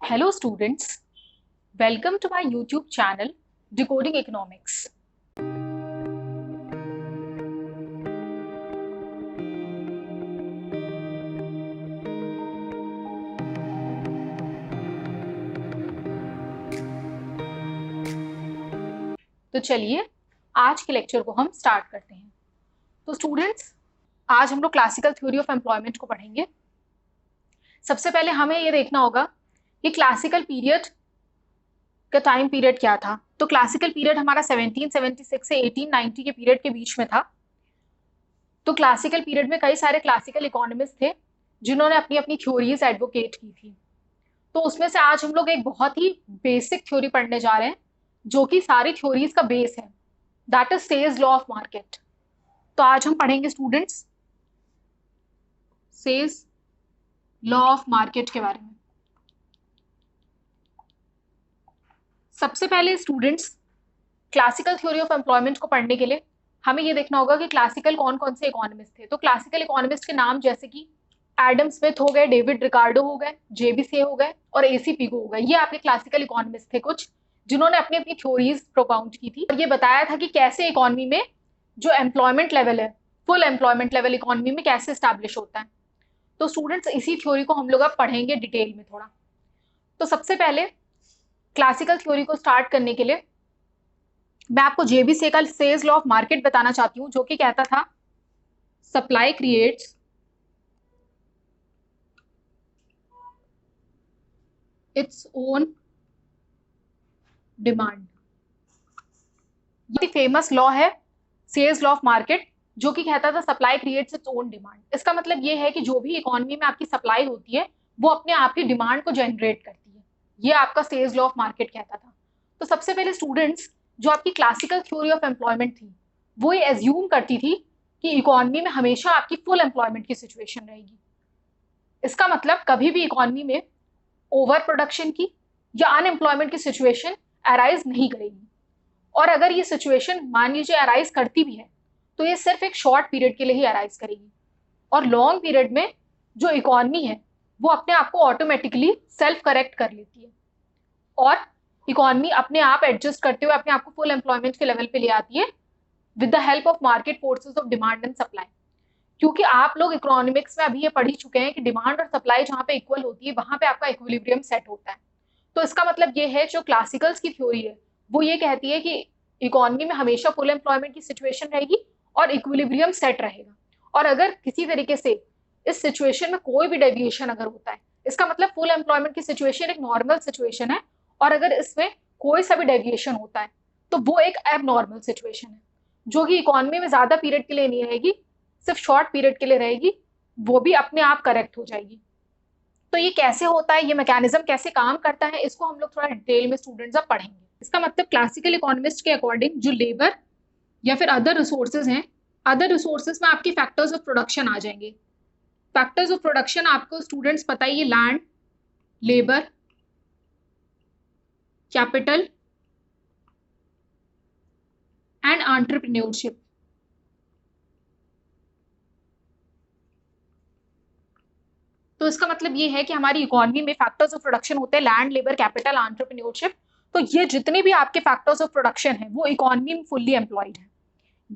Hello students, welcome to my YouTube channel Decoding Economics. तो चलिए आज के लेक्चर को हम स्टार्ट करते हैं। तो स्टूडेंट्स, आज हम लोग क्लासिकल थ्योरी ऑफ एम्प्लॉयमेंट को पढ़ेंगे। सबसे पहले हमें ये देखना होगा कि क्लासिकल पीरियड का टाइम पीरियड क्या था। तो क्लासिकल पीरियड हमारा 1776 से 1890 के पीरियड के बीच में था। तो क्लासिकल पीरियड में कई सारे क्लासिकल इकोनॉमिस्ट थे जिन्होंने अपनी अपनी थ्योरीज एडवोकेट की थी। तो उसमें से आज हम लोग एक बहुत ही बेसिक थ्योरी पढ़ने जा रहे हैं जो कि सारी थ्योरीज का बेस है, that is says law of market. तो आज हम पढ़ेंगे students says law of market के बारे में। सबसे पहले students, classical theory of employment को पढ़ने के लिए हमें ये देखना होगा कि क्लासिकल कौन कौन से इकोनॉमिस्ट थे। तो क्लासिकल इकोनॉमिस्ट के नाम जैसे कि एडम स्मिथ हो गए, डेविड रिकार्डो हो गए, जेबी से हो गए और एसी पिगो हो गए। ये आपके क्लासिकल इकोनॉमिस्ट थे कुछ जिन्होंने अपनी अपनी थ्योरीज प्रोपाउंड की थी और ये बताया था कि कैसे इकोनॉमी में जो एम्प्लॉयमेंट लेवल है, फुल एम्प्लॉयमेंट लेवल इकोनॉमी में कैसे स्टैब्लिश होता है। तो स्टूडेंट्स, इसी थ्योरी को हम लोग अब पढ़ेंगे डिटेल में थोड़ा। तो सबसे पहले क्लासिकल थ्योरी को स्टार्ट करने के लिए मैं आपको जेबी से का सेज लॉ ऑफ मार्केट बताना चाहती हूँ, जो कि कहता था supply creates its own demand. ये फेमस लॉ है सेज लॉ ऑफ मार्केट, जो कि कहता था supply creates its own demand. इसका मतलब ये है कि जो भी इकोनॉमी में आपकी सप्लाई होती है वो अपने आप की डिमांड को जनरेट करती है। ये आपका सेज लॉ ऑफ मार्केट कहता था। तो सबसे पहले स्टूडेंट्स, जो आपकी क्लासिकल थ्योरी ऑफ एम्प्लॉयमेंट थी वो ये एज्यूम करती थी कि इकोनॉमी में हमेशा आपकी फुल एम्प्लॉयमेंट की सिचुएशन रहेगी। इसका मतलब कभी भी इकोनॉमी में ओवर प्रोडक्शन की या अनएम्प्लॉयमेंट की सिचुएशन अराइज नहीं करेगी। और अगर ये सिचुएशन मान लीजिए अराइज करती भी है तो ये सिर्फ एक शॉर्ट पीरियड के लिए ही अराइज करेगी और लॉन्ग पीरियड में जो इकोनॉमी है वो अपने आप को ऑटोमेटिकली सेल्फ करेक्ट कर लेती है और इकोनॉमी अपने आप एडजस्ट करते हुए अपने आप को फुल एम्प्लॉयमेंट के लेवल पे ले आती है with the help of market forces of demand and supply. क्योंकि आप लोग इकोनॉमिक्स में अभी ये पढ़ ही चुके हैं कि डिमांड और सप्लाई जहाँ पे इक्वल होती है वहां पे आपका इक्विलिब्रियम सेट होता है। तो इसका मतलब ये है, जो क्लासिकल्स की थ्योरी है वो ये कहती है कि इकोनॉमी में हमेशा फुल एम्प्लॉयमेंट की सिचुएशन रहेगी और इक्विलिब्रियम सेट रहेगा। और अगर किसी तरीके से इस सिचुएशन में कोई भी डेविएशन अगर होता है, इसका मतलब फुल एम्प्लॉयमेंट की सिचुएशन एक नॉर्मल सिचुएशन है और अगर इसमें कोई सा भी डेविएशन होता है तो वो एक एबनॉर्मल सिचुएशन है, जो कि इकोनॉमी में ज्यादा पीरियड के लिए नहीं रहेगी, सिर्फ शॉर्ट पीरियड के लिए रहेगी, वो भी अपने आप करेक्ट हो जाएगी। तो ये कैसे होता है, ये मैकेनिज्म कैसे काम करता है, इसको हम लोग थोड़ा डिटेल में स्टूडेंट्स अब पढ़ेंगे। इसका मतलब क्लासिकल इकोनॉमिस्ट के अकॉर्डिंग जो लेबर या फिर अदर रिसोर्सेज हैं, अदर रिसोर्सेज में आपके फैक्टर्स ऑफ प्रोडक्शन आ जाएंगे। फैक्टर्स ऑफ प्रोडक्शन आपको स्टूडेंट्स पता ही है, land, labour, capital and entrepreneurship. तो इसका मतलब ये है कि हमारी इकोनॉमी में फैक्टर्स ऑफ प्रोडक्शन होते हैं लैंड, लेबर, कैपिटल, एंटरप्रेन्योरशिप। तो ये जितने भी आपके फैक्टर्स ऑफ प्रोडक्शन है वो इकोनॉमी में फुल्ली एम्प्लॉयड है।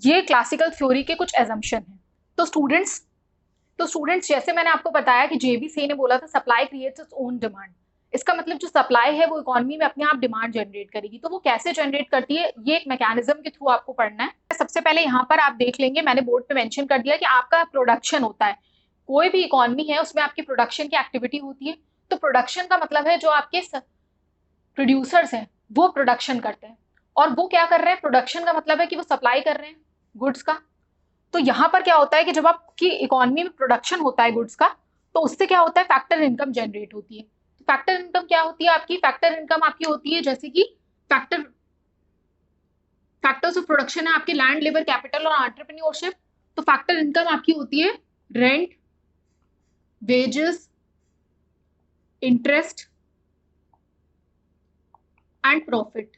ये क्लासिकल थ्योरी के कुछ एजम्पशन है। तो स्टूडेंट्स जैसे मैंने आपको बताया कि जेबी से ने बोला था supply creates its own demand. इसका मतलब जो सप्लाई है वो इकोनॉमी में अपने आप डिमांड जनरेट करेगी। तो वो कैसे जनरेट करती है, ये एक मैकेनिज्म के थ्रू आपको पढ़ना है। सबसे पहले यहाँ पर आप देख लेंगे, मैंने बोर्ड पे मेंशन कर दिया कि आपका प्रोडक्शन होता है। कोई भी इकोनॉमी है उसमें आपकी प्रोडक्शन की एक्टिविटी होती है। तो प्रोडक्शन का मतलब है जो आपके प्रोड्यूसर्स हैं वो प्रोडक्शन करते हैं और वो क्या कर रहे हैं, प्रोडक्शन का मतलब है कि वो सप्लाई कर रहे हैं गुड्स का। तो यहाँ पर क्या होता है कि जब आपकी इकोनॉमी में प्रोडक्शन होता है गुड्स का तो उससे क्या होता है, फैक्टर इनकम जनरेट होती है। तो फैक्टर इनकम क्या होती है आपकी, फैक्टर इनकम आपकी होती है जैसे कि फैक्टर्स ऑफ प्रोडक्शन है आपके लैंड, लेबर, कैपिटल और एंटरप्रेन्योरशिप। तो फैक्टर इनकम आपकी होती है rent, wages, interest and profit.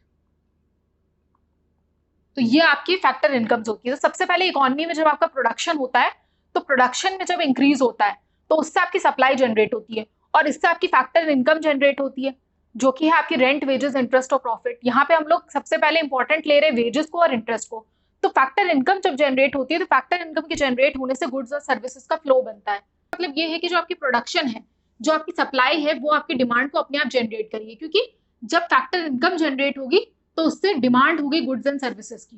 तो ये आपकी फैक्टर इनकम्स होती है। तो सबसे पहले इकोनॉमी में जब आपका प्रोडक्शन होता है तो प्रोडक्शन में जब इंक्रीज होता है तो उससे आपकी सप्लाई जनरेट होती है और इससे आपकी फैक्टर इनकम जनरेट होती है, जो कि है आपकी रेंट, वेजेस, इंटरेस्ट और प्रॉफिट। यहाँ पे हम लोग सबसे पहले इंपॉर्टेंट ले रहे हैं वेजेस को और इंटरेस्ट को। तो फैक्टर इनकम जब जनरेट होती है तो फैक्टर इनकम के जनरेट होने से गुड्स और सर्विसेज का फ्लो बनता है। मतलब ये है कि जो आपकी प्रोडक्शन है, जो आपकी सप्लाई है, वो आपकी डिमांड को अपने आप जनरेट करेगी, क्योंकि जब फैक्टर इनकम जनरेट होगी तो उससे डिमांड होगी गुड्स एंड सर्विसेज की,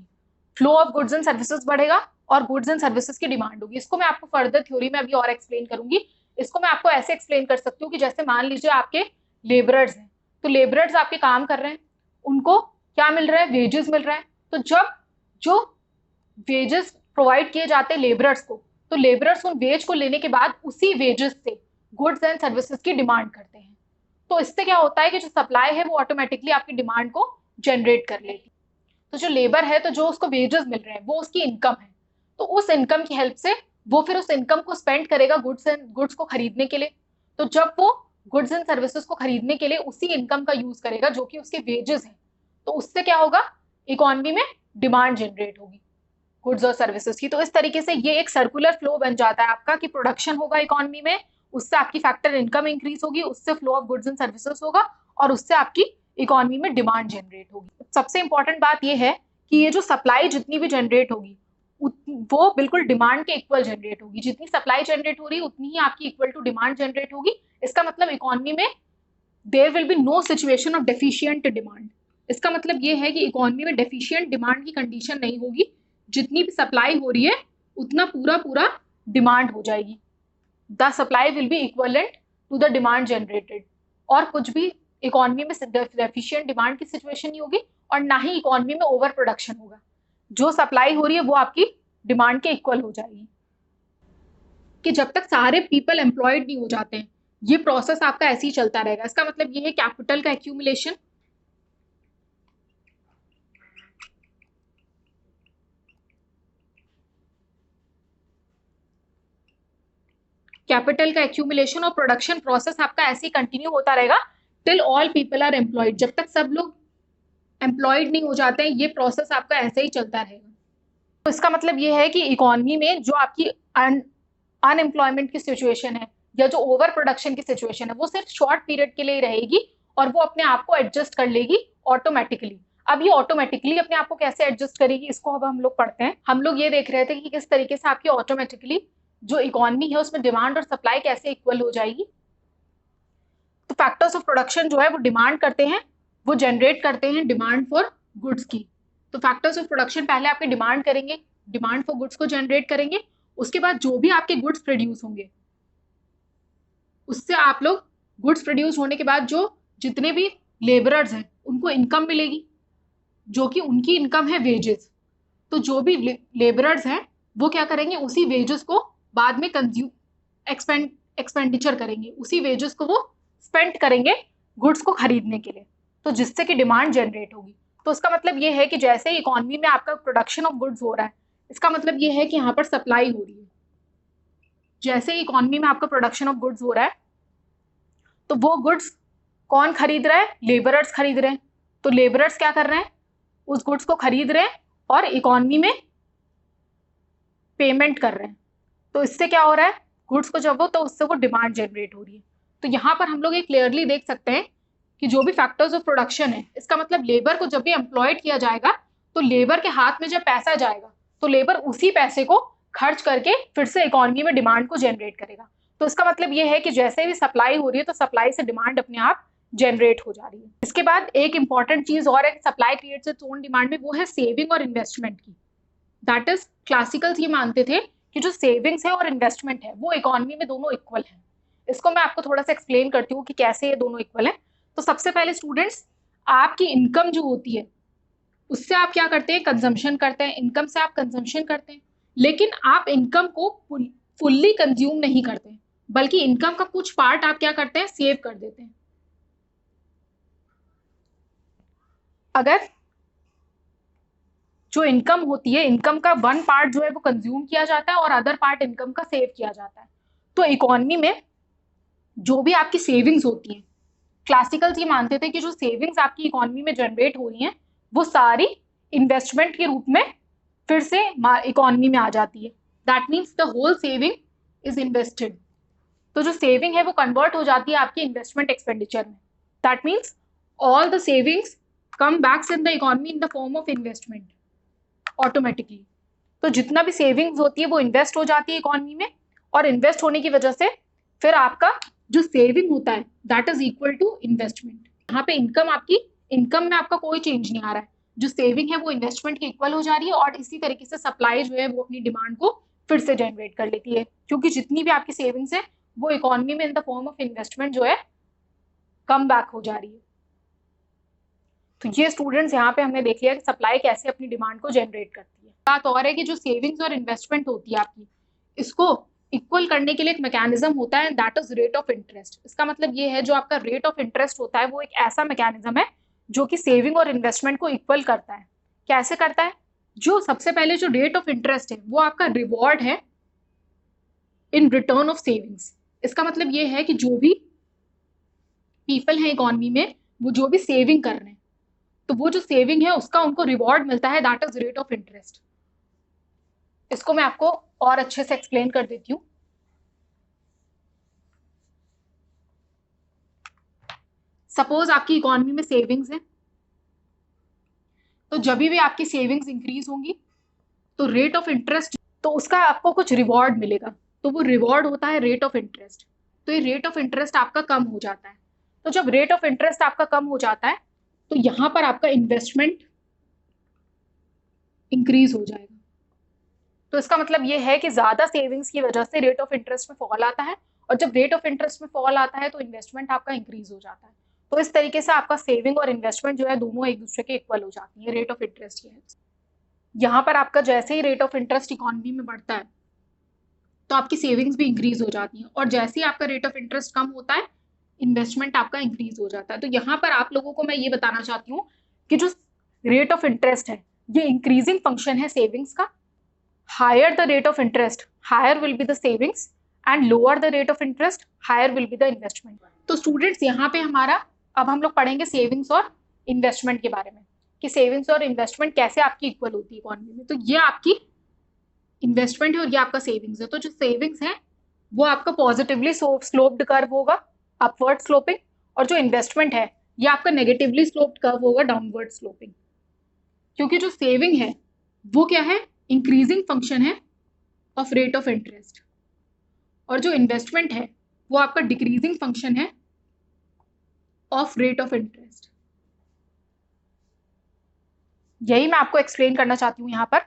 flow of goods and services बढ़ेगा और गुड्स एंड सर्विसेज की डिमांड होगी। इसको मैं आपको फर्दर थ्योरी में अभी और एक्सप्लेन करूंगी। इसको मैं आपको ऐसे एक्सप्लेन कर सकती हूँ कि जैसे मान लीजिए आपके लेबरर्स हैं, तो लेबरर्स आपके काम कर रहे हैं, उनको क्या मिल रहा है, वेजेस मिल रहा है। तो जब जो वेजेस प्रोवाइड किए जाते हैं लेबरर्स को, तो लेबरर्स उन वेज को लेने के बाद उसी वेजेस से गुड्स एंड सर्विसेज की डिमांड करते हैं। तो इससे क्या होता है कि जो सप्लाई है वो ऑटोमेटिकली आपकी डिमांड को जनरेट कर लेगी। तो जो लेबर है, तो जो उसको वेजेस मिल रहे हैं वो उसकी इनकम है, तो उस इनकम की हेल्प से वो फिर उस इनकम को स्पेंड करेगा गुड्स को खरीदने के लिए। तो जब वो गुड्स एंड सर्विसेज को खरीदने के लिए उसी इनकम का यूज करेगा जो कि उसके वेजेस हैं, तो उससे क्या होगा, इकोनॉमी में डिमांड जनरेट होगी गुड्स और सर्विसेज की। तो इस तरीके से ये एक सर्कुलर फ्लो बन जाता है आपका कि प्रोडक्शन होगा इकोनॉमी में, उससे आपकी फैक्टर इनकम इंक्रीज होगी, उससे flow of goods and services होगा और उससे आपकी इकोनॉमी में डिमांड जनरेट होगी। सबसे इंपॉर्टेंट बात यह है कि ये जो सप्लाई जितनी भी जनरेट होगी वो बिल्कुल डिमांड के इक्वल जनरेट होगी। जितनी सप्लाई जनरेट हो रही है उतनी ही आपकी इक्वल टू डिमांड जनरेट होगी। इसका मतलब इकोनॉमी में there will be no situation of deficient demand. इसका मतलब ये है कि इकोनॉमी में डेफिशिएंट डिमांड की कंडीशन नहीं होगी। जितनी भी सप्लाई हो रही है उतना पूरा डिमांड हो जाएगी। The supply will be equivalent to the demand generated, और कुछ भी इकोनॉमी में डेफिशिएंट डिमांड की सिचुएशन नहीं होगी और ना ही इकोनॉमी में ओवर प्रोडक्शन होगा। जो सप्लाई हो रही है वो आपकी डिमांड के इक्वल हो जाएगी। कि जब तक सारे पीपल एम्प्लॉयड नहीं हो जाते हैं, ये प्रोसेस आपका ऐसे ही चलता रहेगा। इसका मतलब ये है कैपिटल का एक्यूमुलेशन, और प्रोडक्शन प्रोसेस आपका ऐसे ही कंटिन्यू होता रहेगा till all people are employed. जब तक सब लोग एम्प्लॉयड नहीं हो जाते हैं, ये प्रोसेस आपका ऐसे ही चलता रहेगा। तो इसका मतलब ये है कि इकोनॉमी में जो आपकी अनएम्प्लॉयमेंट की सिचुएशन है या जो ओवर प्रोडक्शन की सिचुएशन है वो सिर्फ शॉर्ट पीरियड के लिए रहेगी और वो अपने आप को एडजस्ट कर लेगी ऑटोमेटिकली। अब ये ऑटोमेटिकली अपने आप को कैसे एडजस्ट करेगी, इसको अब हम लोग पढ़ते हैं। हम लोग ये देख रहे थे कि किस तरीके से आपकी ऑटोमेटिकली जो इकोनॉमी है उसमें डिमांड और सप्लाई कैसे इक्वल हो जाएगी। तो फैक्टर्स ऑफ प्रोडक्शन जो है वो डिमांड करते हैं, वो जनरेट करते हैं डिमांड फॉर गुड्स की। तो फैक्टर्स ऑफ प्रोडक्शन पहले आपकी डिमांड करेंगे, डिमांड फॉर गुड्स को जनरेट करेंगे। उसके बाद जो भी आपके गुड्स प्रोड्यूस होंगे उससे आप लोग गुड्स प्रोड्यूस होने के बाद जो जितने भी लेबरर्स हैं उनको इनकम मिलेगी, जो कि उनकी इनकम है वेजेस। तो जो भी लेबरर्स हैं वो क्या करेंगे, उसी वेजेस को बाद में एक्सपेंडिचर करेंगे, उसी वेजेस को वो स्पेंड करेंगे गुड्स को खरीदने के लिए, तो जिससे कि डिमांड जनरेट होगी। तो इसका मतलब ये है कि जैसे ही इकोनॉमी में आपका प्रोडक्शन ऑफ गुड्स हो रहा है, इसका मतलब ये है कि यहाँ पर सप्लाई हो रही है। जैसे ही इकोनॉमी में आपका प्रोडक्शन ऑफ गुड्स हो रहा है तो वो गुड्स कौन खरीद रहा है, लेबरर्स खरीद रहे हैं। तो लेबरर्स क्या कर रहे हैं, उस गुड्स को खरीद रहे हैं और इकोनॉमी में पेमेंट कर रहे हैं। तो इससे क्या हो रहा है, गुड्स को जब वो तो उससे वो डिमांड जनरेट हो रही है। तो यहाँ पर हम लोग ये क्लियरली देख सकते हैं कि जो भी फैक्टर्स ऑफ प्रोडक्शन है, इसका मतलब लेबर को जब भी एम्प्लॉयड किया जाएगा तो लेबर के हाथ में जब पैसा जाएगा तो लेबर उसी पैसे को खर्च करके फिर से इकोनॉमी में डिमांड को जनरेट करेगा। तो इसका मतलब ये है कि जैसे भी सप्लाई हो रही है तो सप्लाई से डिमांड अपने आप जनरेट हो जा रही है। इसके बाद एक इंपॉर्टेंट चीज और है supply creates its own demand में, वो है सेविंग और इन्वेस्टमेंट की। दैट इज क्लासिकल्स ये मानते थे कि जो सेविंग्स है और इन्वेस्टमेंट है वो इकोनॉमी में दोनों इक्वल है। इसको मैं आपको थोड़ा सा एक्सप्लेन करती हूँ कि कैसे ये दोनों इक्वल है। तो सबसे पहले स्टूडेंट्स, आपकी इनकम जो होती है उससे आप क्या करते हैं, कंजम्पशन करते हैं। इनकम से आप कंजम्पशन करते हैं, लेकिन आप इनकम को फुल्ली कंज्यूम नहीं करते, बल्कि इनकम का कुछ पार्ट आप क्या करते हैं, सेव कर देते हैं। अगर जो इनकम होती है, इनकम का वन पार्ट जो है वो कंज्यूम किया जाता है और अदर पार्ट इनकम का सेव किया जाता है। तो इकोनॉमी में जो भी आपकी सेविंग्स होती हैं, क्लासिकल्स ये मानते थे कि जो सेविंग्स आपकी इकोनॉमी में जनरेट हो रही हैं वो सारी इन्वेस्टमेंट के रूप में फिर से इकोनॉमी में आ जाती है। That means the whole saving is invested. तो जो सेविंग है वो कन्वर्ट हो जाती है आपकी इन्वेस्टमेंट एक्सपेंडिचर में। That means all the savings come backs in the economy in the form of investment automatically. तो जितना भी सेविंग्स होती है वो इन्वेस्ट हो जाती है इकोनॉमी में, और इन्वेस्ट होने की वजह से फिर आपका जो सेविंग होता है that is equal to investment. यहाँ पे इनकम में आपका कोई चेंज नहीं आ रहा है, जो सेविंग है वो इन्वेस्टमेंट के इक्वल हो जा रही है, और इसी तरीके से सप्लाई जो है वो अपनी डिमांड को फिर से जनरेट कर लेती है, क्योंकि जितनी भी आपकी सेविंग्स है वो इकोनॉमी में इन द फॉर्म ऑफ इन्वेस्टमेंट जो है कम बैक हो जा रही है। तो ये स्टूडेंट्स यहाँ पे हमने देख लिया कि सप्लाई कैसे अपनी डिमांड को जनरेट करती है। बात और है कि जो सेविंग्स और इन्वेस्टमेंट होती है आपकी, इसको इक्वल करने के लिए एक मैकेनिज्म होता है, that is rate of interest. इसका मतलब ये है जो आपका रेट ऑफ इंटरेस्ट होता है वो एक ऐसा मैकेनिज्म है जो कि सेविंग और इन्वेस्टमेंट को इक्वल करता है। कैसे करता है? जो सबसे पहले जो रेट ऑफ इंटरेस्ट है वो आपका रिवॉर्ड है इन रिटर्न ऑफ सेविंग्स। इसका मतलब ये है कि जो भी पीपल हैं इकोनॉमी में वो जो भी सेविंग कर रहे हैं, तो वो जो सेविंग है उसका उनको रिवॉर्ड मिलता है, that is rate of interest. इसको मैं आपको और अच्छे से एक्सप्लेन कर देती हूँ। सपोज आपकी इकोनॉमी में सेविंग्स है, तो जब भी आपकी सेविंग्स इंक्रीज होंगी तो रेट ऑफ इंटरेस्ट, तो उसका आपको कुछ रिवॉर्ड मिलेगा, तो वो रिवॉर्ड होता है रेट ऑफ इंटरेस्ट। तो ये रेट ऑफ इंटरेस्ट आपका कम हो जाता है। तो जब रेट ऑफ इंटरेस्ट आपका कम हो जाता है तो यहां पर आपका इन्वेस्टमेंट इंक्रीज हो जाएगा। तो इसका मतलब ये है कि ज्यादा सेविंग्स की वजह से रेट ऑफ इंटरेस्ट में फॉल आता है, और जब रेट ऑफ इंटरेस्ट में फॉल आता है तो इन्वेस्टमेंट आपका इंक्रीज हो जाता है। तो इस तरीके से आपका सेविंग और इन्वेस्टमेंट जो है दोनों एक दूसरे के इक्वल हो जाती है रेट ऑफ इंटरेस्ट की हेल्प से। यहाँ पर आपका जैसे ही रेट ऑफ इंटरेस्ट इकोनॉमी में बढ़ता है तो आपकी सेविंग्स भी इंक्रीज हो जाती है, और जैसे ही आपका रेट ऑफ इंटरेस्ट कम होता है इन्वेस्टमेंट आपका इंक्रीज हो जाता है। तो यहाँ पर आप लोगों को मैं ये बताना चाहती हूँ कि जो रेट ऑफ इंटरेस्ट है ये इंक्रीजिंग फंक्शन है सेविंग्स का। Higher the rate of interest higher will be the savings, and lower the rate of interest higher will be the investment. तो स्टूडेंट्स यहाँ पे हमारा अब हम लोग पढ़ेंगे सेविंग्स और इन्वेस्टमेंट के बारे में, कि सेविंग्स और इन्वेस्टमेंट कैसे आपकी इक्वल होती है इकोनॉमी में। तो ये आपकी इन्वेस्टमेंट है और ये आपका सेविंग्स है। तो जो सेविंग्स है वो आपका पॉजिटिवली स्लोप्ड कर्व होगा, अपवर्ड स्लोपिंग, और जो इन्वेस्टमेंट है ये आपका नेगेटिवली स्लोप्ड कर्व होगा, डाउनवर्ड स्लोपिंग। क्योंकि जो सेविंग है वो क्या है? इंक्रीजिंग फंक्शन है ऑफ रेट ऑफ इंटरेस्ट, और जो इन्वेस्टमेंट है वो आपका डिक्रीजिंग फंक्शन है ऑफ रेट ऑफ इंटरेस्ट। यही मैं आपको एक्सप्लेन करना चाहती हूँ यहाँ पर।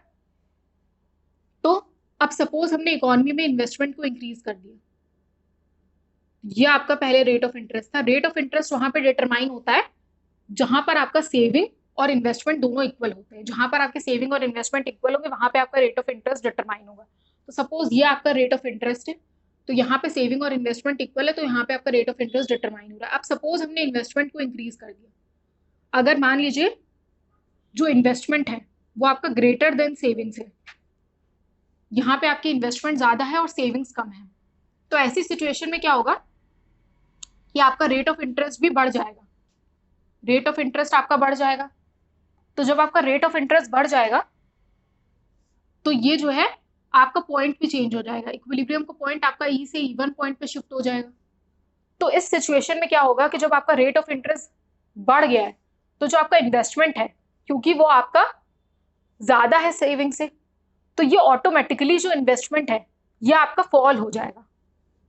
तो अब सपोज हमने इकोनॉमी में इन्वेस्टमेंट को इंक्रीज कर दिया, ये आपका पहले रेट ऑफ इंटरेस्ट था। रेट ऑफ इंटरेस्ट वहां पे डिटरमाइन होता है जहां पर आपका सेविंग और इन्वेस्टमेंट दोनों इक्वल होते हैं। जहां पर आपके सेविंग और इन्वेस्टमेंट इक्वल होंगे वहां पे आपका रेट ऑफ इंटरेस्ट डिटरमाइन होगा। तो सपोज ये आपका रेट ऑफ इंटरेस्ट है, तो यहाँ पे सेविंग और इन्वेस्टमेंट इक्वल है, तो यहाँ पे आपका रेट ऑफ इंटरेस्ट डिटरमाइन हो रहा है। अब सपोज हमने इन्वेस्टमेंट को इंक्रीज कर दिया, अगर मान लीजिए जो इन्वेस्टमेंट है वो आपका ग्रेटर देन सेविंग्स है, यहाँ पे आपकी इन्वेस्टमेंट ज्यादा है और सेविंग्स कम है, तो ऐसी सिचुएशन में क्या होगा कि आपका रेट ऑफ इंटरेस्ट भी बढ़ जाएगा। रेट ऑफ इंटरेस्ट आपका बढ़ जाएगा। तो जब आपका रेट ऑफ इंटरेस्ट बढ़ जाएगा तो ये जो है आपका पॉइंट भी चेंज हो जाएगा, इक्विलिब्रियम का पॉइंट आपका ई से इवन पॉइंट पे शिफ्ट हो जाएगा। तो इस सिचुएशन में क्या होगा कि जब आपका रेट ऑफ इंटरेस्ट बढ़ गया है तो जो आपका इन्वेस्टमेंट है, क्योंकि वो आपका ज्यादा है सेविंग से, तो ये ऑटोमेटिकली जो इन्वेस्टमेंट है ये आपका फॉल हो जाएगा,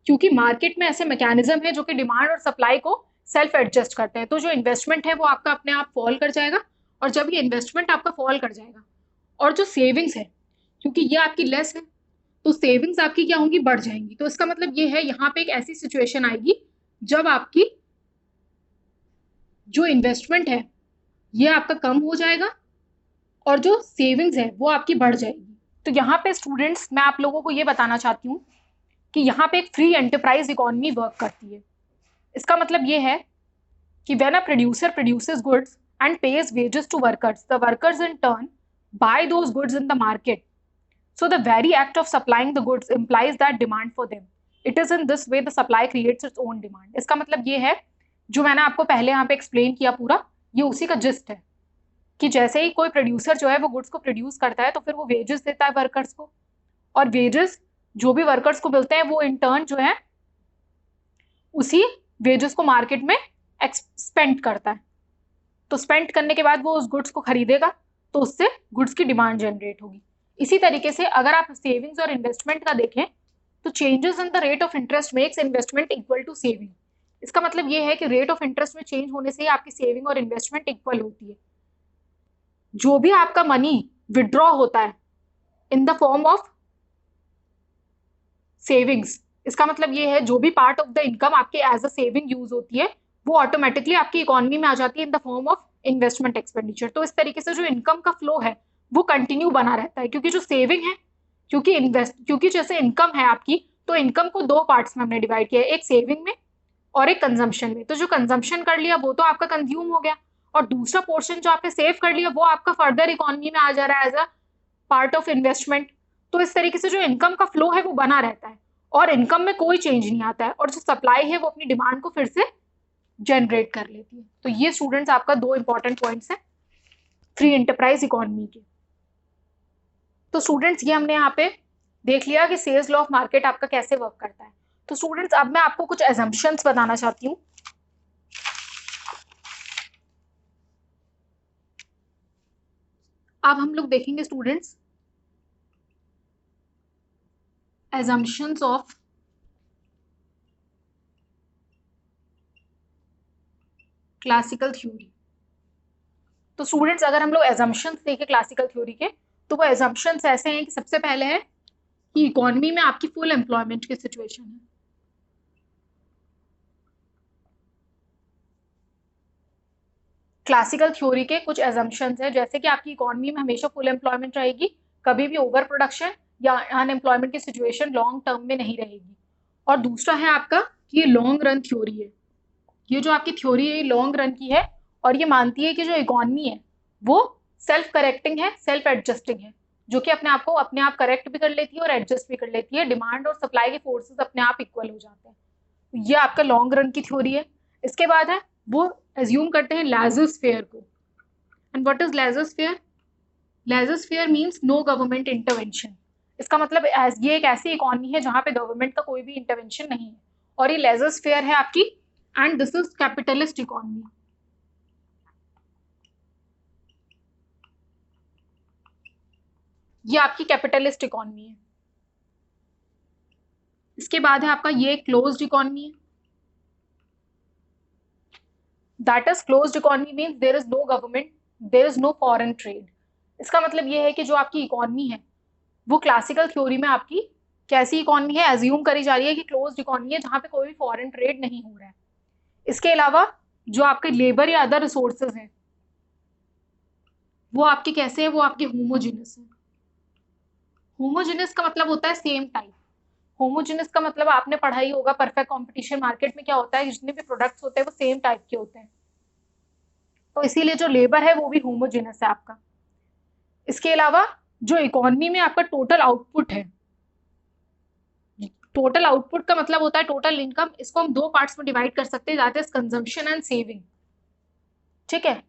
क्योंकि मार्केट में ऐसे मैकेनिज्म है जो कि डिमांड और सप्लाई को सेल्फ एडजस्ट करते हैं। तो जो इन्वेस्टमेंट है वो आपका अपने आप फॉल कर जाएगा, और जब ये इन्वेस्टमेंट आपका फॉल कर जाएगा और जो सेविंग्स है क्योंकि ये आपकी लेस है तो सेविंग्स आपकी क्या होंगी? बढ़ जाएंगी। तो इसका मतलब ये है यहाँ पे एक ऐसी सिचुएशन आएगी जब आपकी जो इन्वेस्टमेंट है ये आपका कम हो जाएगा और जो सेविंग्स है वो आपकी बढ़ जाएगी। तो यहाँ पे स्टूडेंट्स मैं आप लोगों को ये बताना चाहती हूँ कि यहाँ पे एक फ्री एंटरप्राइज इकोनॉमी वर्क करती है। इसका मतलब ये है कि when a producer produces goods and pays wages to workers, the workers in turn buy those goods in the market. So the very act of supplying the goods implies that demand for them. It is in this way the supply creates its own demand. इसका मतलब ये है जो मैंने आपको पहले यहाँ पे एक्सप्लेन किया पूरा, ये उसी का जिस्ट है कि जैसे ही कोई प्रोड्यूसर जो है वो गुड्स को प्रोड्यूस करता है तो फिर वो वेजेस देता है वर्कर्स को, और वेजेस जो भी वर्कर्स को मिलते हैं वो इन टर्न जो है उसी वेजेस को मार्केट में स्पेंड करता है। तो स्पेंड करने के बाद वो उस गुड्स को खरीदेगा, तो उससे गुड्स की डिमांड जनरेट होगी। इसी तरीके से अगर आप सेविंग्स और इन्वेस्टमेंट का देखें तो changes in the rate of interest makes investment equal to saving. इसका मतलब ये है कि रेट ऑफ इंटरेस्ट में चेंज होने से आपकी सेविंग और इन्वेस्टमेंट इक्वल होती है। जो भी आपका मनी विड्रॉ होता है इन द फॉर्म ऑफ सेविंग्स, इसका मतलब ये है जो भी पार्ट ऑफ द इनकम आपके एज अ सेविंग यूज होती है वो ऑटोमेटिकली आपकी इकोनॉमी में आ जाती है इन the form of investment expenditure. तो इस तरीके से जो इनकम का फ्लो है वो कंटिन्यू बना रहता है, क्योंकि जो सेविंग है, क्योंकि जैसे इनकम है आपकी, तो इनकम को दो पार्ट्स में हमने डिवाइड किया है, एक सेविंग में और एक कंजम्पशन में। तो जो कंजम्पशन कर लिया वो तो आपका कंज्यूम हो गया, और दूसरा पोर्शन जो आपने सेव कर लिया वो आपका फर्दर इकोनॉमी में आ जा रहा है as a part of investment. तो इस तरीके से जो इनकम का फ्लो है वो बना रहता है और इनकम में कोई चेंज नहीं आता है, और जो सप्लाई है वो अपनी डिमांड को फिर से जनरेट कर लेती है। तो ये स्टूडेंट्स आपका दो इंपॉर्टेंट पॉइंट्स है फ्री एंटरप्राइज इकोनॉमी के। तो स्टूडेंट्स ये हमने यहाँ पे देख लिया कि सेल्स लॉ ऑफ मार्केट आपका कैसे वर्क करता है। तो स्टूडेंट्स अब मैं आपको कुछ एजम्पशंस बताना चाहती हूँ। अब हम लोग देखेंगे students assumptions of classical theory. तो स्टूडेंट्स अगर हम लोग एजम्पशंस देखें क्लासिकल थ्योरी के, तो वो एजम्पशंस ऐसे हैं कि सबसे पहले है कि इकोनॉमी में आपकी फुल एम्प्लॉयमेंट की सिचुएशन है। क्लासिकल थ्योरी के कुछ एजम्पशंस है, जैसे कि आपकी इकोनॉमी में हमेशा फुल एम्प्लॉयमेंट रहेगी, कभी भी ओवर प्रोडक्शन या अनएम्प्लॉयमेंट की सिचुएशन लॉन्ग टर्म में नहीं रहेगी। और दूसरा है आपका कि ये लॉन्ग रन थ्योरी है। ये जो आपकी थ्योरी है ये लॉन्ग रन की है, और ये मानती है कि जो इकोनॉमी है वो सेल्फ करेक्टिंग है, सेल्फ एडजस्टिंग है, जो कि अपने आप को अपने आप करेक्ट भी कर लेती है और एडजस्ट भी कर लेती है। डिमांड और सप्लाई के फोर्सेस अपने आप इक्वल हो जाते हैं। ये आपका लॉन्ग रन की थ्योरी है। इसके बाद है वो एज्यूम करते हैं लाइजोस्फेयर को। And what is laissez faire? Laissez faire means no government intervention. इसका मतलब ये एक ऐसी इकोनॉमी है जहां पे गवर्नमेंट का कोई भी इंटरवेंशन नहीं है, और ये लाइजोस्फेयर है आपकी। And this is capitalist economy. ये आपकी कैपिटलिस्ट इकोनॉमी है। इसके बाद है आपका ये क्लोज्ड इकोनॉमी है। That is closed economy means there is no government, there is no foreign trade. इसका मतलब ये है कि जो आपकी इकोनॉमी है वो क्लासिकल थ्योरी में आपकी कैसी इकोनॉमी है, एज्यूम करी जा रही है कि क्लोज्ड इकोनॉमी है जहां पे कोई भी फॉरेन ट्रेड नहीं हो रहा है। इसके अलावा जो आपके लेबर या अदर रिसोर्सेज हैं वो आपके कैसे है, वो आपके होमोजेनस है। होमोजेनस का मतलब होता है सेम टाइप। होमोजेनस का मतलब आपने पढ़ा ही होगा परफेक्ट कंपटीशन मार्केट में क्या होता है, जितने भी प्रोडक्ट्स होते हैं वो सेम टाइप के होते हैं। तो इसीलिए जो लेबर है वो भी होमोजेनस है आपका। इसके अलावा जो इकोनॉमी में आपका टोटल आउटपुट है, टोटल आउटपुट का मतलब होता है टोटल इनकम। इसको हम दो पार्ट्स में डिवाइड कर सकते हैं, that is consumption and saving. ठीक है,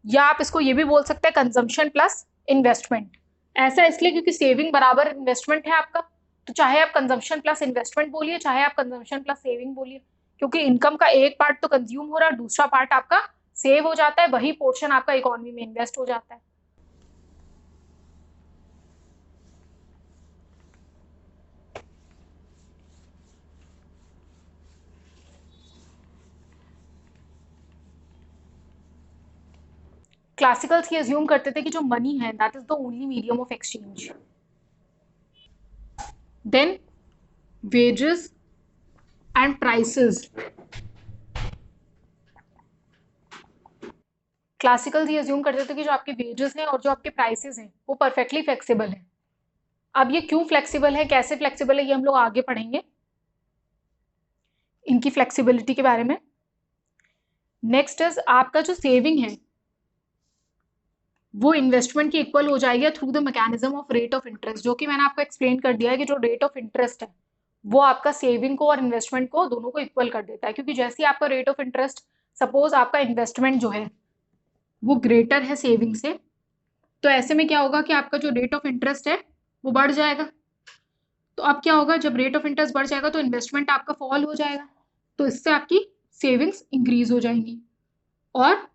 या आप इसको ये भी बोल सकते हैं कंजम्पशन प्लस इन्वेस्टमेंट। ऐसा इसलिए क्योंकि सेविंग बराबर इन्वेस्टमेंट है आपका, तो चाहे आप कंजम्पशन प्लस इन्वेस्टमेंट बोलिए चाहे आप कंजम्पशन प्लस सेविंग बोलिए, क्योंकि इनकम का एक पार्ट तो कंज्यूम हो रहा है, दूसरा पार्ट आपका सेव हो जाता है, वही पोर्शन आपका इकोनॉमी में इन्वेस्ट हो जाता है। क्लासिकल्स ये अज्यूम करते थे कि जो मनी है that is the only medium of exchange. Then wages and prices. Classicals ये अज्यूम करते थे कि जो आपके वेजेस हैं और जो आपके प्राइसेस हैं वो परफेक्टली फ्लेक्सिबल है। अब ये क्यों फ्लेक्सिबल है, कैसे फ्लेक्सिबल है, ये हम लोग आगे पढ़ेंगे इनकी फ्लेक्सिबिलिटी के बारे में। नेक्स्ट इज आपका जो सेविंग है वो इन्वेस्टमेंट की इक्वल हो जाएगी through the mechanism of rate of interest, जो कि मैंने आपको एक्सप्लेन कर दिया है कि जो रेट ऑफ इंटरेस्ट है वो आपका सेविंग को और इन्वेस्टमेंट को दोनों को इक्वल कर देता है। क्योंकि जैसे ही आपका रेट ऑफ इंटरेस्ट, सपोज आपका इन्वेस्टमेंट जो है वो ग्रेटर है सेविंग से, तो ऐसे में क्या होगा कि आपका जो रेट ऑफ इंटरेस्ट है वो बढ़ जाएगा। तो तो अब क्या होगा, जब रेट ऑफ इंटरेस्ट बढ़ जाएगा तो इन्वेस्टमेंट आपका फॉल हो जाएगा, तो इससे आपकी सेविंग्स इंक्रीज हो जाएंगी और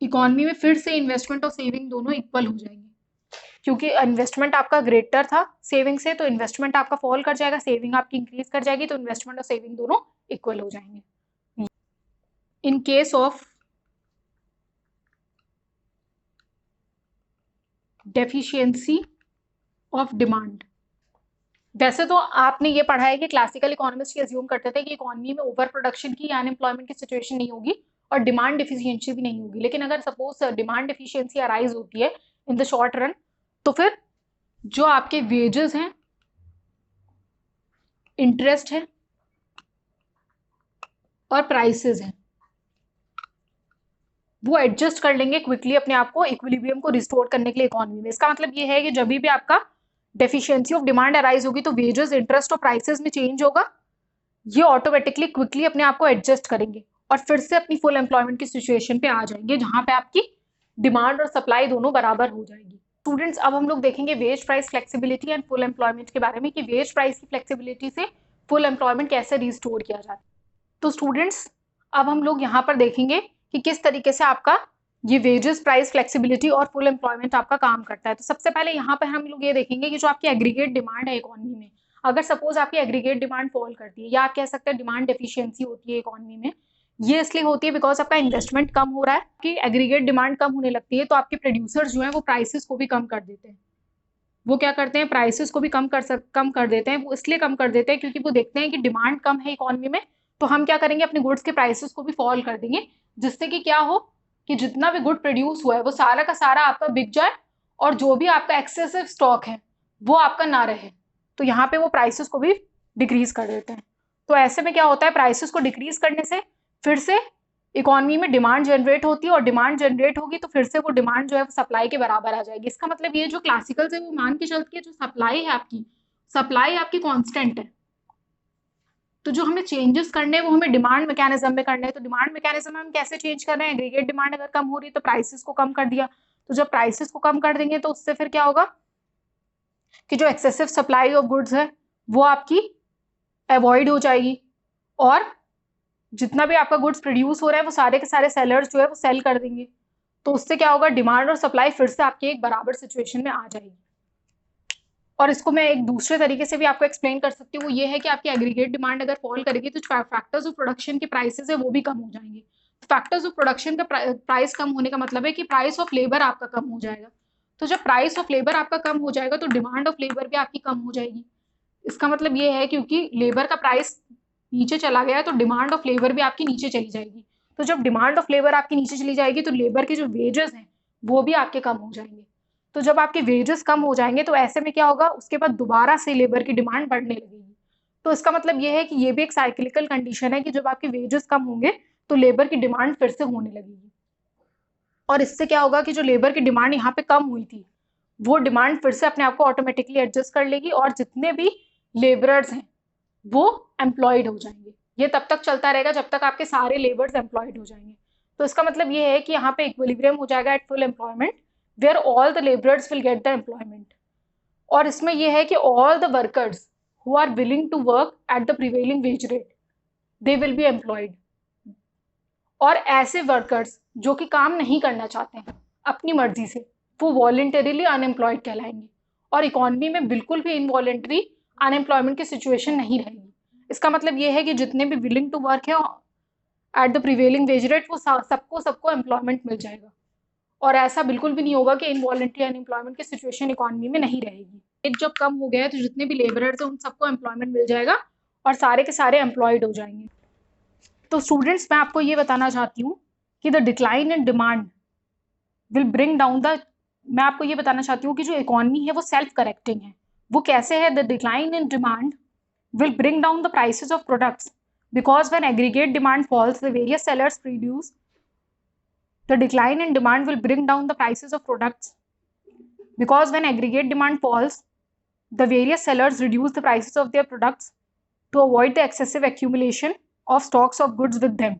इकोनॉमी में फिर से इन्वेस्टमेंट और सेविंग दोनों इक्वल हो जाएंगे, क्योंकि इन्वेस्टमेंट आपका ग्रेटर था सेविंग से, तो इन्वेस्टमेंट आपका फॉल कर जाएगा, सेविंग आपकी इंक्रीज कर जाएगी, तो इन्वेस्टमेंट और सेविंग दोनों इक्वल हो जाएंगे। In case of deficiency of demand, वैसे तो आपने ये पढ़ा है कि क्लासिकल इकोनॉमिस्ट ये अज्यूम करते थे कि इकोनॉमी में ओवर प्रोडक्शन की, अनएम्प्लॉयमेंट की सिचुएशन नहीं होगी और डिमांड डिफिशियंसी भी नहीं होगी, लेकिन अगर सपोज डिमांड डिफिशियंसी अराइज होती है इन द शॉर्ट रन, तो फिर जो आपके वेजेस हैं, इंटरेस्ट है और प्राइसेस हैं, वो एडजस्ट कर लेंगे क्विकली अपने आप को इक्विलिब्रियम को रिस्टोर करने के लिए इकोनॉमी में। इसका मतलब ये है कि जब भी आपका डेफिशिएंसी ऑफ डिमांड अराइज होगी तो वेजेस, इंटरेस्ट और प्राइसेस में चेंज होगा, ये ऑटोमेटिकली क्विकली अपने आप को एडजस्ट करेंगे और फिर से अपनी फुल एम्प्लॉयमेंट की सिचुएशन पे आ जाएंगे, जहां पे आपकी डिमांड और सप्लाई दोनों बराबर हो जाएगी। स्टूडेंट्स, अब हम लोग देखेंगे wage price flexibility and full employment के बारे में, कि वेज प्राइस की फ्लेक्सिबिलिटी से फुल एम्प्लॉयमेंट कैसे रिस्टोर किया जाता है। तो स्टूडेंट्स, अब हम लोग यहाँ पर देखेंगे कि किस तरीके से आपका ये वेजेस, प्राइस फ्लेक्सिबिलिटी और फुल एम्प्लॉयमेंट आपका काम करता है। तो सबसे पहले यहाँ पर हम लोग ये देखेंगे कि जो आपकी एग्रीगेट डिमांड है इकोनॉमी में, अगर सपोज आपकी एग्रीगेट डिमांड फॉल करती है, या आप कह सकते हैं डिमांड डेफिशिएंसी होती है इकोनॉमी में, ये इसलिए होती है बिकॉज आपका इन्वेस्टमेंट कम हो रहा है, कि एग्रीगेट डिमांड कम होने लगती है, तो आपके प्रोड्यूसर्स जो है वो प्राइसेस को भी कम कर देते हैं। वो क्या करते हैं, प्राइसेस को भी कम कर देते हैं। वो इसलिए कम कर देते हैं क्योंकि वो देखते हैं कि डिमांड कम है इकोनॉमी में, तो हम क्या करेंगे, अपने गुड्स के प्राइसेस को भी फॉल कर देंगे, जिससे कि क्या हो कि जितना भी गुड प्रोड्यूस हुआ है वो सारा का सारा आपका बिक जाए और जो भी आपका एक्सेसिव स्टॉक है वो आपका ना रहे। तो यहाँ पे वो प्राइसेस को भी डिक्रीज कर देते हैं। तो ऐसे में क्या होता है, प्राइसेस को डिक्रीज करने से फिर से इकोनॉमी में डिमांड जनरेट होती है, और डिमांड जनरेट होगी तो फिर से वो डिमांड जो है वो सप्लाई के बराबर आ जाएगी। इसका मतलब ये जो क्लासिकल से वो मान के चलती है, जो सप्लाई है आपकी, सप्लाई आपकी कांस्टेंट है, तो जो हमें चेंजेस करने हैं वो हमें डिमांड मैकेनिज्म में करने हैं। तो डिमांड मैकेनिज्म में हम कैसे चेंज कर रहे हैं, एग्रीगेट डिमांड अगर कम हो रही है तो प्राइसेस को कम कर दिया, तो जब प्राइसेस को कम कर देंगे तो उससे फिर क्या होगा कि जो एक्सेसिव सप्लाई ऑफ गुड्स है वो आपकी अवॉइड हो जाएगी, और जितना भी आपका गुड्स प्रोड्यूस हो रहा है वो सारे के सारे सेलर्स जो है वो सेल कर देंगे, तो उससे क्या होगा, डिमांड और सप्लाई फिर से आपकी एक बराबर सिचुएशन में आ जाएगी। और इसको मैं एक दूसरे तरीके से भी आपको एक्सप्लेन कर सकती हूँ, वो ये है कि आपकी एग्रीगेट डिमांड अगर फॉल करेगी तो फैक्टर्स ऑफ प्रोडक्शन के प्राइसेस है वो भी कम हो जाएंगे। फैक्टर्स ऑफ प्रोडक्शन का प्राइस कम होने का मतलब है कि प्राइस ऑफ लेबर आपका कम हो जाएगा। तो जब प्राइस ऑफ लेबर आपका कम हो जाएगा तो डिमांड ऑफ लेबर भी आपकी कम हो जाएगी। इसका मतलब ये है क्योंकि लेबर का प्राइस नीचे चला गया तो डिमांड ऑफ लेबर भी आपकी नीचे चली जाएगी। तो जब डिमांड ऑफ लेबर आपकी नीचे चली जाएगी तो लेबर के जो वेजेस हैं वो भी आपके कम हो जाएंगे। तो जब आपके वेजेस कम हो जाएंगे तो ऐसे में क्या होगा, उसके बाद दोबारा से लेबर की डिमांड बढ़ने लगेगी। तो इसका मतलब ये है कि ये भी एक साइक्लिकल कंडीशन है कि जब आपके वेजेस कम होंगे तो लेबर की डिमांड फिर से होने लगेगी, और इससे क्या होगा कि जो लेबर की डिमांड यहाँ पे कम हुई थी वो डिमांड फिर से अपने आप को ऑटोमेटिकली एडजस्ट कर लेगी, और जितने भी लेबरर्स हैं वो एम्प्लॉयड हो जाएंगे। ये तब तक चलता रहेगा जब तक आपके सारे लेबर्स एम्प्लॉयड हो जाएंगे। तो इसका मतलब ये है कि यहाँ पे इक्विलिब्रियम हो जाएगा at full employment, where all the labourers will get the employment. और इसमें यह है कि all the workers who are willing to work at the prevailing wage rate they will be employed. और ऐसे वर्कर्स जो कि काम नहीं करना चाहते हैं अपनी मर्जी से, वो वॉलेंटरीली अनएम्प्लॉयड कहलाएंगे, और इकोनॉमी में बिल्कुल भी इनवॉलेंटरी अनएम्प्लॉयमेंट की सिचुएशन नहीं रहेगी। इसका मतलब ये है कि जितने भी विलिंग टू वर्क है eight the prevailing wage rate वो सबको एम्प्लॉयमेंट मिल जाएगा, और ऐसा बिल्कुल भी नहीं होगा कि इनवॉलेंटरी अनएम्प्लॉयमेंट की सिचुएशन इकोनॉमी में नहीं रहेगी। एक जब कम हो गया है तो जितने भी लेबरर्स हैं उन सबको एम्प्लॉयमेंट मिल जाएगा और सारे के सारे एम्प्लॉयड हो जाएंगे। तो स्टूडेंट्स, मैं आपको ये बताना चाहती हूँ कि the decline in demand will bring down the, मैं आपको ये बताना चाहती हूँ कि जो इकोनॉमी है वो सेल्फ करेक्टिंग है। वो कैसे है, the decline in demand will bring down the prices of products because when aggregate demand falls the various sellers produce, the decline in demand will bring down the prices of products because when aggregate demand falls the various sellers reduce the prices of their products to avoid the excessive accumulation of stocks of goods with them।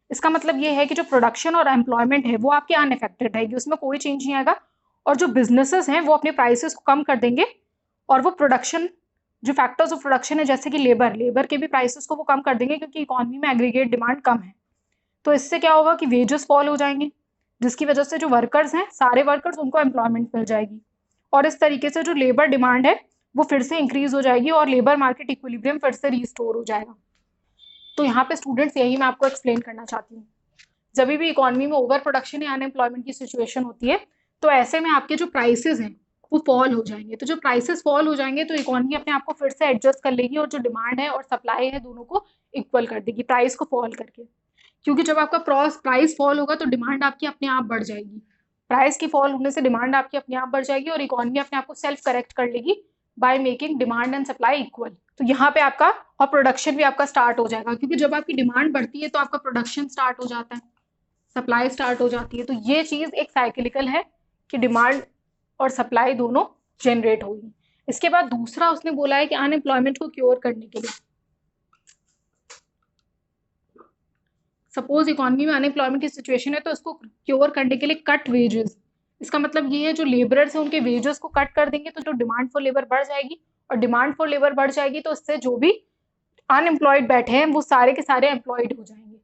इसका मतलब ये है कि जो production और employment है वो आपकी अनअफेक्टेड रहेगी, उसमें कोई चेंज नहीं आएगा, और जो बिजनेसेस हैं वो अपने प्राइसेस को कम कर देंगे और वो प्रोडक्शन जो फैक्टर्स ऑफ प्रोडक्शन है जैसे कि लेबर के भी प्राइसेस को वो कम कर देंगे क्योंकि इकोनॉमी में एग्रीगेट डिमांड कम है। तो इससे क्या होगा कि वेजेस फॉल हो जाएंगे, जिसकी वजह से जो वर्कर्स हैं, सारे वर्कर्स, उनको एम्प्लॉयमेंट मिल जाएगी और इस तरीके से जो लेबर डिमांड है वो फिर से इंक्रीज हो जाएगी और लेबर मार्केट इक्विलिब्रियम फिर से रिस्टोर हो जाएगा। तो यहाँ पे स्टूडेंट्स यही मैं आपको एक्सप्लेन करना चाहती हूँ। जब भी इकोनॉमी में ओवर प्रोडक्शन या अनएम्प्लॉयमेंट की सिचुएशन होती है तो ऐसे में आपके जो प्राइसेस हैं वो फॉल हो जाएंगे। तो जो प्राइसेस फॉल हो जाएंगे तो इकोनॉमी अपने आप को फिर से एडजस्ट कर लेगी और जो डिमांड है और सप्लाई है दोनों को इक्वल कर देगी प्राइस को फॉल करके, क्योंकि जब आपका प्राइस फॉल होगा तो डिमांड आपकी अपने आप बढ़ जाएगी। प्राइस की फॉल होने से डिमांड आपकी अपने आप बढ़ जाएगी और इकोनॉमी अपने आप को सेल्फ करेक्ट कर लेगी by making demand and supply equal. तो यहाँ पे आपका और प्रोडक्शन भी आपका स्टार्ट हो जाएगा, क्योंकि जब आपकी डिमांड बढ़ती है तो आपका प्रोडक्शन स्टार्ट हो जाता है, सप्लाई स्टार्ट हो जाती है। तो ये चीज एक साइक्लिकल है कि डिमांड और सप्लाई दोनों जनरेट होगी। इसके बाद दूसरा उसने बोला है कि अनएम्प्लॉयमेंट को क्योर करने के लिए, सपोज इकोनॉमी में अनएम्प्लॉयमेंट की सिचुएशन है तो इसको क्योर करने के लिए कट वेजेस। इसका मतलब ये है जो लेबरर्स है उनके वेजेस को कट कर देंगे तो जो डिमांड फॉर लेबर बढ़ जाएगी और डिमांड फॉर लेबर बढ़ जाएगी तो इससे जो भी अनएम्प्लॉयड बैठे हैं वो सारे के सारे एम्प्लॉयड हो जाएंगे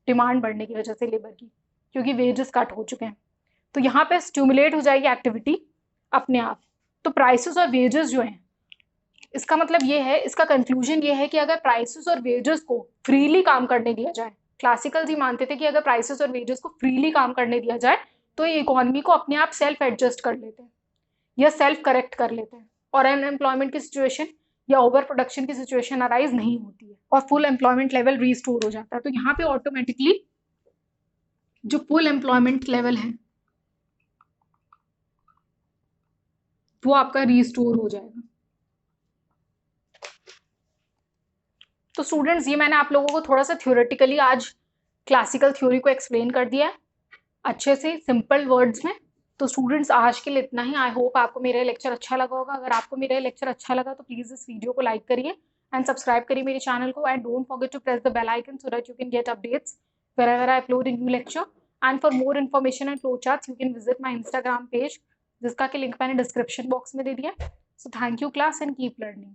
डिमांड बढ़ने की वजह से लेबर की, क्योंकि वेजेस कट हो चुके हैं। तो यहाँ पे स्टिमुलेट हो जाएगी एक्टिविटी अपने आप। तो प्राइसेस और वेजेस जो हैं, इसका मतलब ये है, इसका कंक्लूजन ये है कि अगर प्राइसेस और वेजेस को फ्रीली काम करने दिया जाए, क्लासिकल जी मानते थे कि अगर प्राइसेस और वेजेस को फ्रीली काम करने दिया जाए तो ये इकोनॉमी को अपने आप सेल्फ एडजस्ट कर लेते हैं या सेल्फ करेक्ट कर लेते हैं और अनएम्प्लॉयमेंट की सिचुएशन या ओवर प्रोडक्शन की सिचुएशन अराइज नहीं होती है और फुल एम्प्लॉयमेंट लेवल रिस्टोर हो जाता है। तो यहाँ पे ऑटोमेटिकली जो फुल एम्प्लॉयमेंट लेवल है वो आपका रिस्टोर हो जाएगा। तो स्टूडेंट्स ये मैंने आप लोगों को थोड़ा सा थ्योरेटिकली आज क्लासिकल थ्योरी को एक्सप्लेन कर दिया है अच्छे से सिंपल वर्ड्स में। तो स्टूडेंट्स आज के लिए इतना ही। आई होप आपको मेरा लेक्चर अच्छा लगा होगा। अगर आपको मेरा लेक्चर अच्छा लगा तो प्लीज इस वीडियो को लाइक करिए एंड सब्सक्राइब करिए मेरे चैनल को and don't forget to press the bell icon so that you can get updates wherever I upload a new lecture. And for more information and flowcharts you can visit my Instagram page जिसका कि link मैंने description box में दे दिया। So thank you class and keep learning.